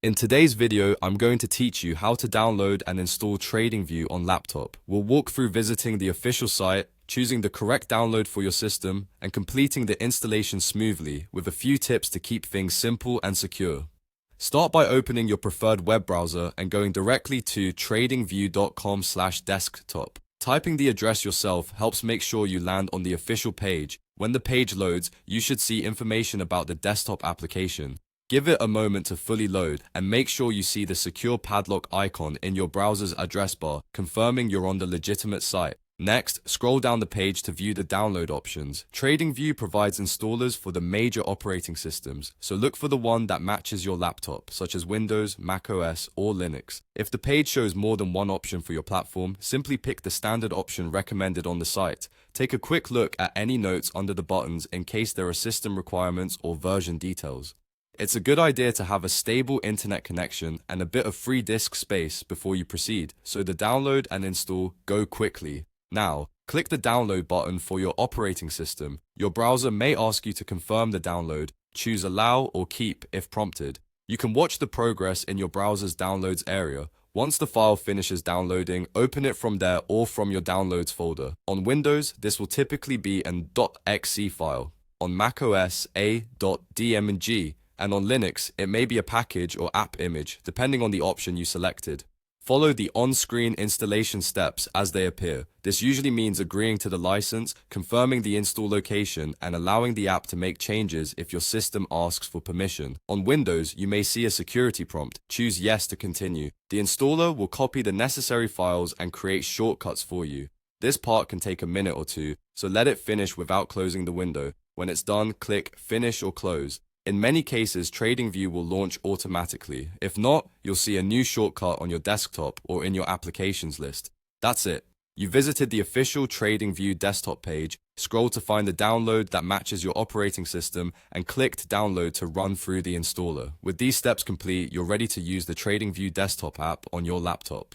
In today's video, I'm going to teach you how to download and install TradingView on laptop. We'll walk through visiting the official site, choosing the correct download for your system, and completing the installation smoothly with a few tips to keep things simple and secure. Start by opening your preferred web browser and going directly to tradingview.com/desktop. Typing the address yourself helps make sure you land on the official page. When the page loads, you should see information about the desktop application. Give it a moment to fully load and make sure you see the secure padlock icon in your browser's address bar, confirming you're on the legitimate site. Next, scroll down the page to view the download options. TradingView provides installers for the major operating systems, so look for the one that matches your laptop, such as Windows, macOS, or Linux. If the page shows more than one option for your platform, simply pick the standard option recommended on the site. Take a quick look at any notes under the buttons in case there are system requirements or version details. It's a good idea to have a stable internet connection and a bit of free disk space before you proceed, so the download and install go quickly. Now, click the download button for your operating system. Your browser may ask you to confirm the download. Choose allow or keep if prompted. You can watch the progress in your browser's downloads area. Once the file finishes downloading, open it from there or from your downloads folder. On Windows, this will typically be an .exe file. On macOS, a .dmg. And on Linux, it may be a package or app image, depending on the option you selected. Follow the on-screen installation steps as they appear. This usually means agreeing to the license, confirming the install location, and allowing the app to make changes if your system asks for permission. On Windows, you may see a security prompt. Choose yes to continue. The installer will copy the necessary files and create shortcuts for you. This part can take a minute or two, so let it finish without closing the window. When it's done, click Finish or Close. In many cases, TradingView will launch automatically. If not, you'll see a new shortcut on your desktop or in your applications list. That's it. You visited the official TradingView desktop page, scroll to find the download that matches your operating system, and clicked Download to run through the installer. With these steps complete, you're ready to use the TradingView desktop app on your laptop.